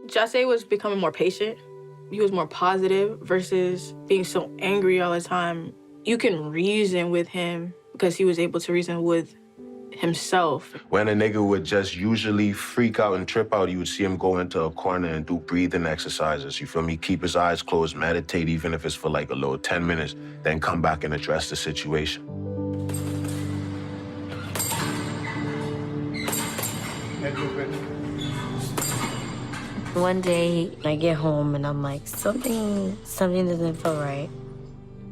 Jase was becoming more patient. He was more positive versus being so angry all the time. You can reason with him because he was able to reason with himself. When a nigga would just usually freak out and trip out, you would see him go into a corner and do breathing exercises, you feel me? Keep his eyes closed, meditate, even if it's for like a little 10 minutes, then come back and address the situation. One day, I get home and I'm like, something doesn't feel right.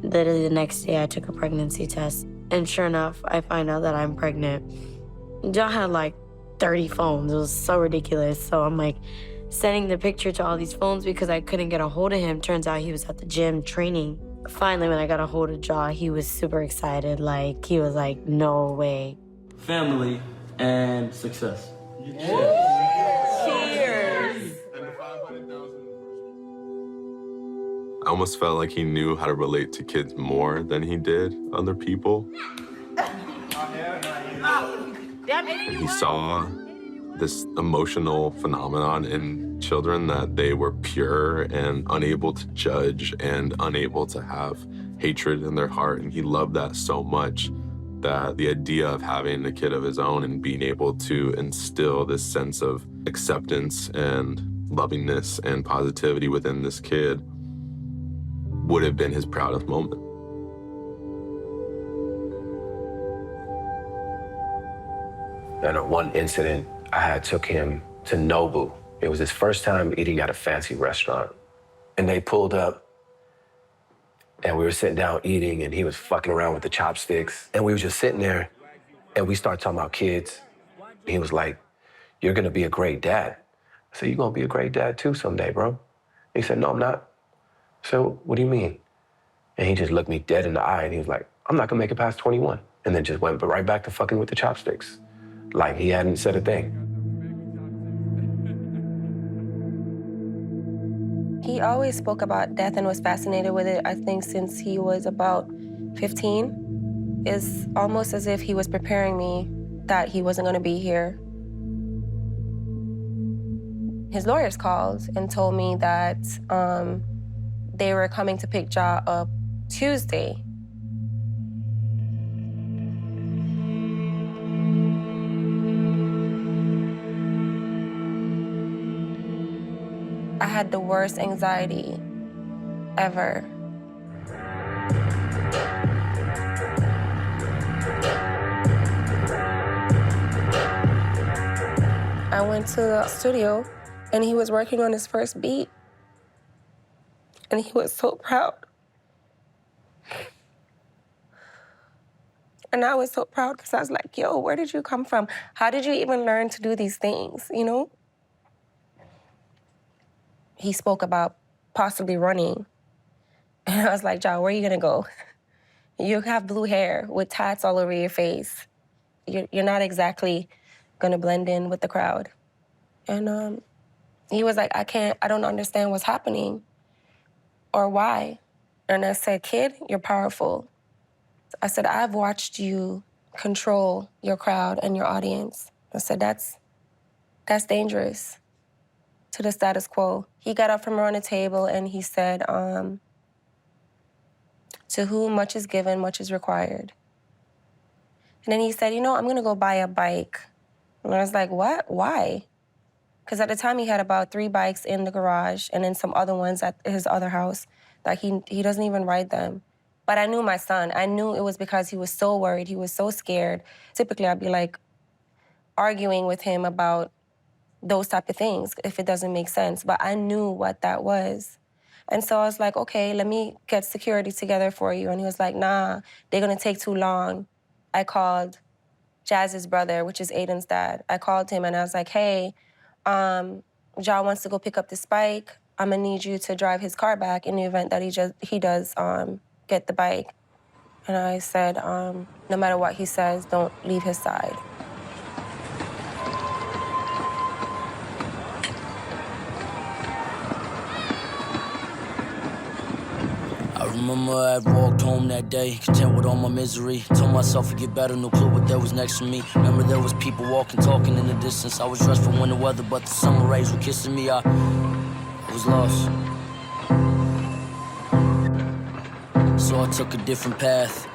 Literally the next day, I took a pregnancy test. And sure enough, I find out that I'm pregnant. John had like 30 phones. It was so ridiculous. So I'm like sending the picture to all these phones because I couldn't get a hold of him. Turns out he was at the gym training. Finally, when I got a hold of Jaw, he was super excited. Like, he was like, no way. Family and success. I almost felt like he knew how to relate to kids more than he did other people. And he saw this emotional phenomenon in children that they were pure and unable to judge and unable to have hatred in their heart. And he loved that so much that the idea of having a kid of his own and being able to instill this sense of acceptance and lovingness and positivity within this kid would have been his proudest moment. And at one incident, I had took him to Nobu. It was his first time eating at a fancy restaurant. And they pulled up, and we were sitting down eating, and he was fucking around with the chopsticks. And we were just sitting there, and we started talking about kids. And he was like, "You're gonna be a great dad." I said, "You're gonna be a great dad too someday, bro." He said, "No, I'm not." So, "What do you mean?" And he just looked me dead in the eye, and he was like, "I'm not gonna make it past 21. And then just went right back to fucking with the chopsticks. Like he hadn't said a thing. He always spoke about death and was fascinated with it, I think, since he was about 15. It's almost as if he was preparing me that he wasn't gonna be here. His lawyers called and told me that they were coming to pick Ja up Tuesday. I had the worst anxiety ever. I went to the studio and he was working on his first beat. And he was so proud. And I was so proud because I was like, yo, where did you come from? How did you even learn to do these things, you know? He spoke about possibly running. And I was like, Ja, where are you gonna go? You have blue hair with tats all over your face. You're not exactly gonna blend in with the crowd. And he was like, I don't understand what's happening or why. And I said, kid, you're powerful. I said, I've watched you control your crowd and your audience. I said, that's dangerous to the status quo. He got up from around the table and he said, to whom much is given, much is required. And then he said, I'm gonna go buy a bike. And I was like, what? Why? Because at the time he had about 3 bikes in the garage and then some other ones at his other house that he doesn't even ride them. But I knew my son. I knew it was because he was so worried, he was so scared. Typically I'd be like arguing with him about those type of things if it doesn't make sense. But I knew what that was. And so I was like, okay, let me get security together for you. And he was like, nah, they're gonna take too long. I called Jazz's brother, which is Aiden's dad. I called him and I was like, hey, Ja wants to go pick up this bike. I'm gonna need you to drive his car back in the event that he does get the bike. And I said, no matter what he says, don't leave his side. I Remember I walked home that day, content with all my misery. Told myself to get better, no clue what there was next to me. Remember there was people walking, talking in the distance. I was dressed for winter weather, but the summer rays were kissing me. I was lost. So I took a different path.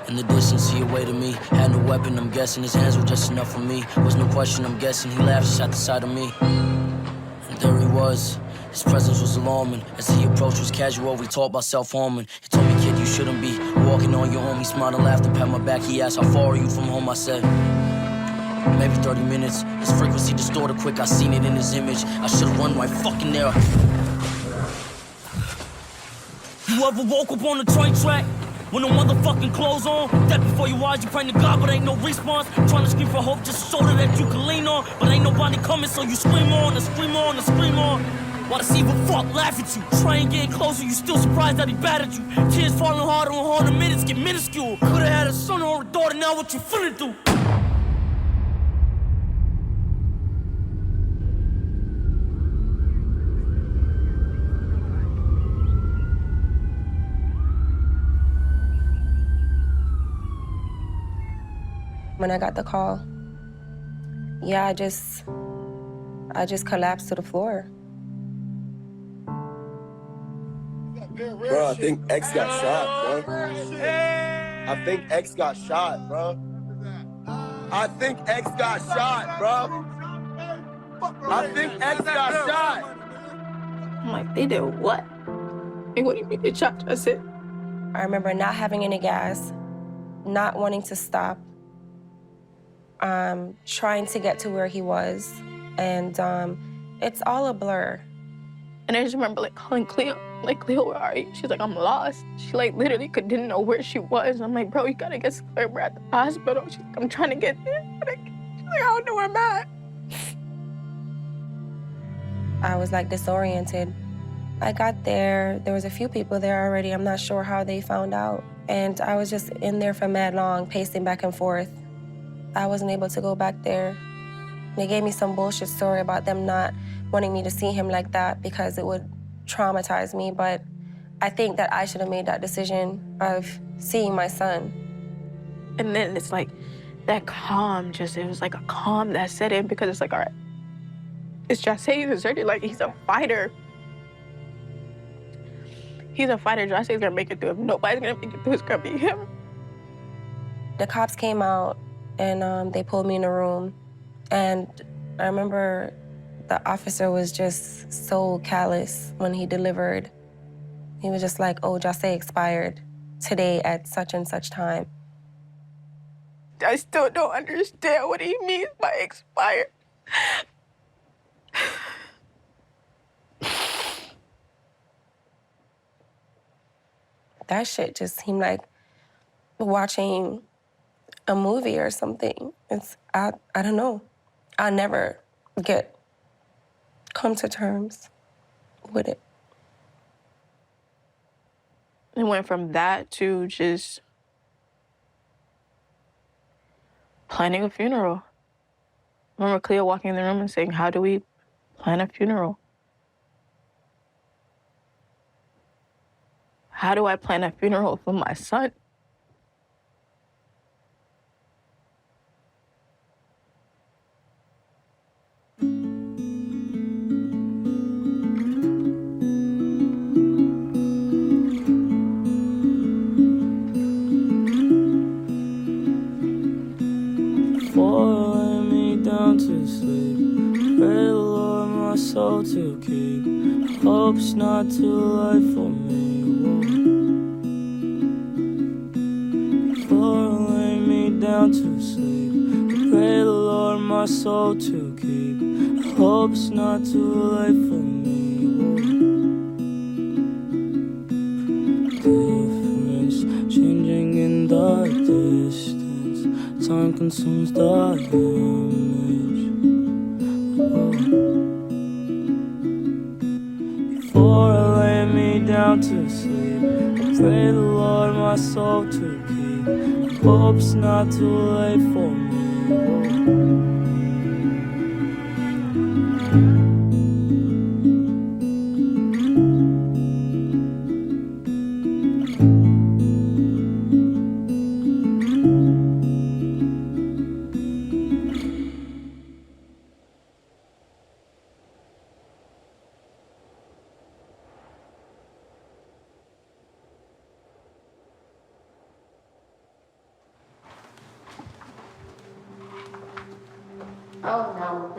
In the distance, he awaited me. Had no weapon, I'm guessing his hands were just enough for me. Was no question, I'm guessing he laughed just at the sight of me. And there he was. His presence was alarming. As he approached, was casual. We talked about self-harming. He told me, kid, you shouldn't be walking on your own. He smiled and laughed and pat my back. He asked, how far are you from home? I said, maybe 30 minutes. His frequency distorted quick. I seen it in his image. I should've run right fucking there. You ever woke up on the train track? When the motherfucking clothes on, death before your eyes, you pray to God, but ain't no response. Trying to scream for hope, just a shoulder that you can lean on. But ain't nobody coming, so you scream on and scream on and scream on. While the evil fuck laugh at you. Train getting closer, you still surprised that he bad at you. Tears falling harder and harder, minutes get minuscule. Could've had a son or a daughter, now what you finna do? When I got the call, yeah, I just collapsed to the floor. Bro, I think X got shot, bro. I think X got shot, bro. I think X got shot, bro. I think X got shot. I'm like, they did what? Like, what do you mean they shot? I said, I remember not having any gas, not wanting to stop, trying to get to where he was, and it's all a blur. and I just remember like calling Cleo, like, Cleo, where are you? She's like, I'm lost. She like literally didn't know where she was. I'm like, bro, you gotta get somewhere. We're at the hospital. She's like, I'm trying to get there. She's like, I don't know where I'm at. I was like disoriented. I got there was a few people there already. I'm not sure how they found out. And I was just in there for mad long, pacing back and forth. I wasn't able to go back there. They gave me some bullshit story about them not wanting me to see him like that because it would traumatize me. But I think that I should have made that decision of seeing my son. And then it's like that calm, it was like a calm that set in because it's like, all right, it's Jase deserted. Like, he's a fighter. He's a fighter. Jase is gonna make it through. If nobody's gonna make it through, it's gonna be him. The cops came out and they pulled me in a room. And I remember the officer was just so callous when he delivered. He was just like, oh, Jase expired today at such and such time. I still don't understand what he means by expired. That shit just seemed like watching a movie or something. I don't know. I'll never come to terms with it. It went from that to just planning a funeral. I remember Cleo walking in the room and saying, how do we plan a funeral? How do I plan a funeral for my son? To sleep, pray the Lord my soul to keep. Hope's not too late for me. Before I lay me down to sleep, pray the Lord my soul to keep. Hope's not too late for me. Difference changing in the distance. Time consumes the image. Before I lay me down to sleep, I pray the Lord my soul to keep. Hope's not too late for me. Oh no,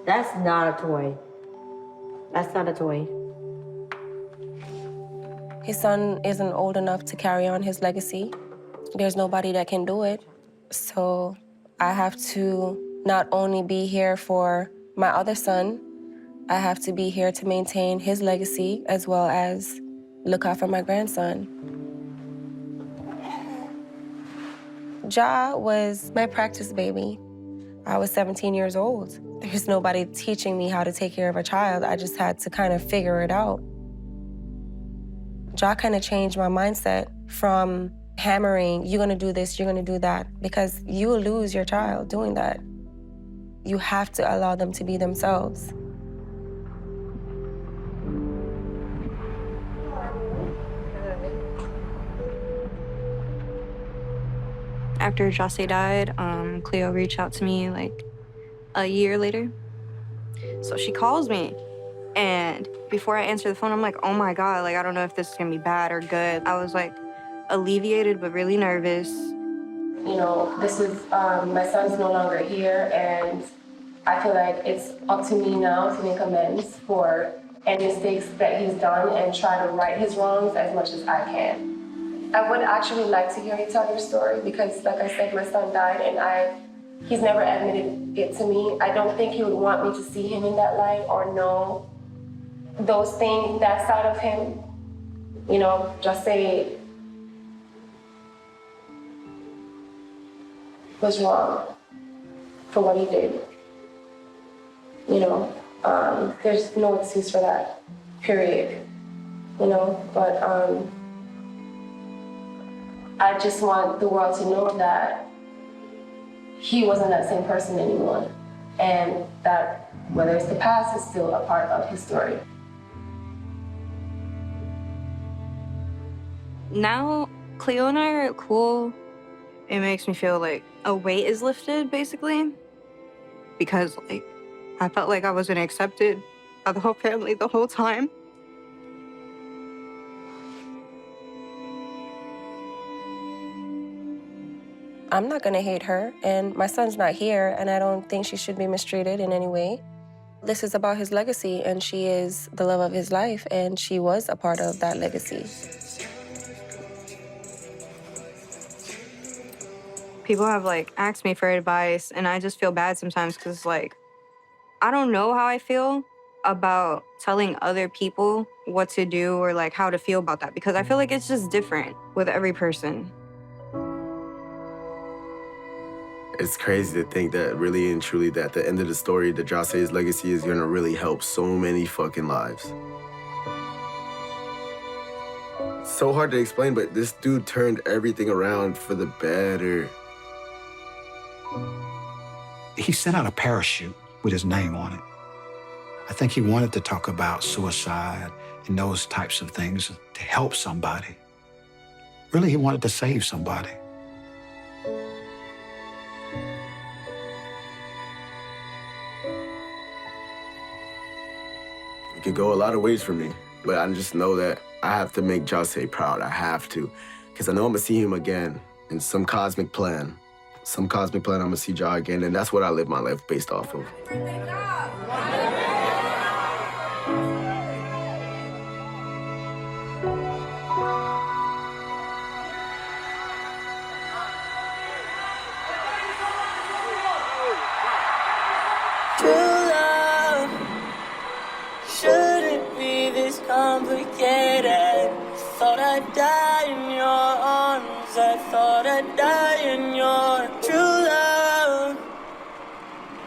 that's not a toy. That's not a toy. His son isn't old enough to carry on his legacy. There's nobody that can do it. So I have to not only be here for my other son, I have to be here to maintain his legacy as well as look out for my grandson. Ja was my practice baby. I was 17 years old. There's nobody teaching me how to take care of a child. I just had to kind of figure it out. Ja kind of changed my mindset from hammering, you're gonna do this, you're gonna do that, because you will lose your child doing that. You have to allow them to be themselves. After Jose died, Cleo reached out to me like a year later. So she calls me, and before I answer the phone, I'm like, oh my God, like, I don't know if this is gonna be bad or good. I was like alleviated, but really nervous. You know, this is, my son's no longer here, and I feel like it's up to me now to make amends for any mistakes that he's done and try to right his wrongs as much as I can. I would actually like to hear you tell your story because, like I said, my son died and he's never admitted it to me. I don't think he would want me to see him in that light or know those things, that side of him. You know, just say was wrong for what he did. You know, there's no excuse for that, period. You know, but I just want the world to know that he wasn't that same person anymore, and that whether it's the past is still a part of his story. Now, Cleo and I are cool. It makes me feel like a weight is lifted, basically, because like I felt like I wasn't accepted by the whole family the whole time. I'm not gonna hate her, and my son's not here, and I don't think she should be mistreated in any way. This is about his legacy, and she is the love of his life, and she was a part of that legacy. People have like asked me for advice, and I just feel bad sometimes because like I don't know how I feel about telling other people what to do or like how to feel about that, because I feel like it's just different with every person. It's crazy to think that really and truly that at the end of the story, that Jose's legacy is gonna really help so many fucking lives. It's so hard to explain, but this dude turned everything around for the better. He sent out a parachute with his name on it. I think he wanted to talk about suicide and those types of things to help somebody. Really, he wanted to save somebody. It could go a lot of ways for me, but I just know that I have to make Jose proud. I have to, because I know I'm gonna see him again in some cosmic plan. Some cosmic plan, I'm gonna see Ja again, and that's what I live my life based off of. Complicated. Thought I'd die in your arms. I thought I'd die in your true love.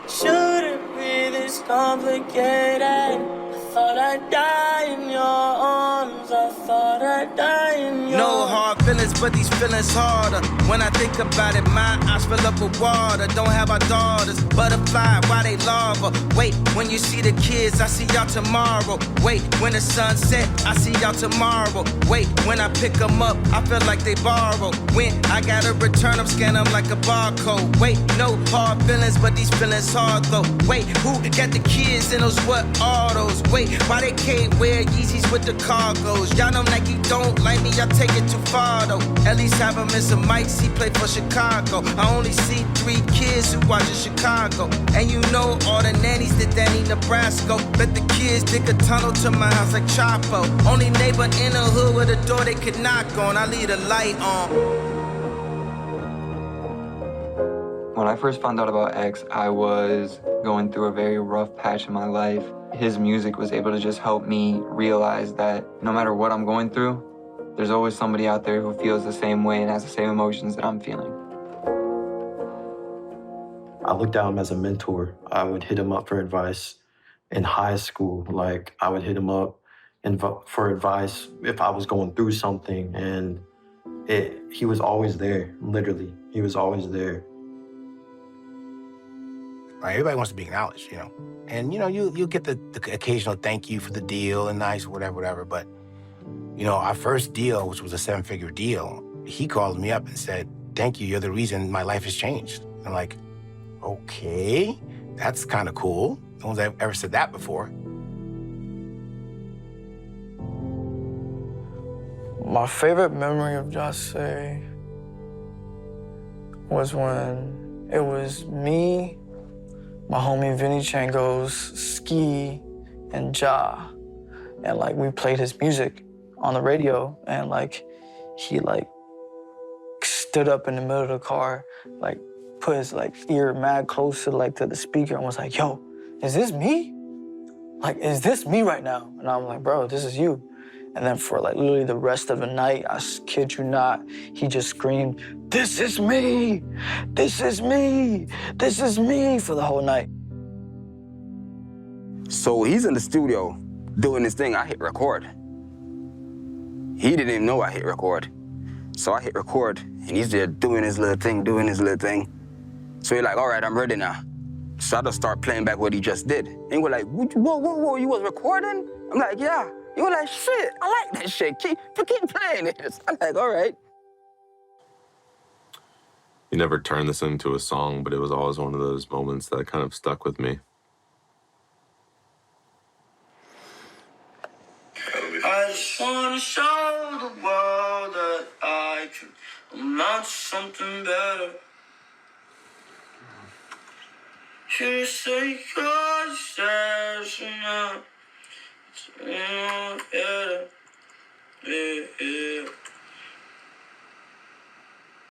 Shouldn't be this complicated. I thought I'd die in your arms. I thought I'd die in your. No hard feelings, but these feelings harder. When I think about it, my eyes fill up with water. Don't have our daughters, butterfly, why they lava? Wait, when you see the kids, I see y'all tomorrow. Wait, when the sun set, I see y'all tomorrow. Wait, when I pick them up, I feel like they borrow. When I gotta return them, scan them like a barcode. Wait, no hard feelings, but these feelings hard though. Wait, who got the kids in those what autos? Wait, why they can't wear Yeezys with the cargos? Y'all know Nike don't like me, y'all take it too far though. At least have him in some mics, he played for Chicago. I only see 3 kids who watch in Chicago. And you know all the nannies that Danny Nebraska. Bet the kids dig a tunnel to my house like Chapo. Only neighbor in the hood with a door they could knock on. I leave the light on. When I first found out about X, I was going through a very rough patch in my life. His music was able to just help me realize that no matter what I'm going through, there's always somebody out there who feels the same way and has the same emotions that I'm feeling. I looked at him as a mentor. I would hit him up for advice in high school. Like, I would hit him up for advice if I was going through something, and he was always there, literally. He was always there. Right, everybody wants to be acknowledged, you know. And, you know, you get the occasional thank you for the deal and nice, whatever. But, you know, our first deal, which was a 7-figure deal, he called me up and said, thank you, you're the reason my life has changed. I'm like, okay, that's kind of cool. No one's ever said that before. My favorite memory of Jose was when it was me, my homie Vinny Changos, Ski, and Ja. And like we played his music on the radio, and like he like stood up in the middle of the car, like put his like ear mad close to like to the speaker and was like, yo, is this me? Like, is this me right now? And I'm like, bro, this is you. And then for like literally the rest of the night, I kid you not, he just screamed, this is me, this is me, this is me for the whole night. So he's in the studio doing this thing, I hit record. He didn't even know I hit record. So I hit record and he's there doing his little thing, So he's like, all right, I'm ready now. So I just start playing back what he just did. And we're like, whoa, you was recording? I'm like, yeah. You were like, shit, I like that shit. Keep playing this. I'm like, all right. He never turned this into a song, but it was always one of those moments that kind of stuck with me. I just wanna show the world that I'm not something better. You say you're stairs and yeah.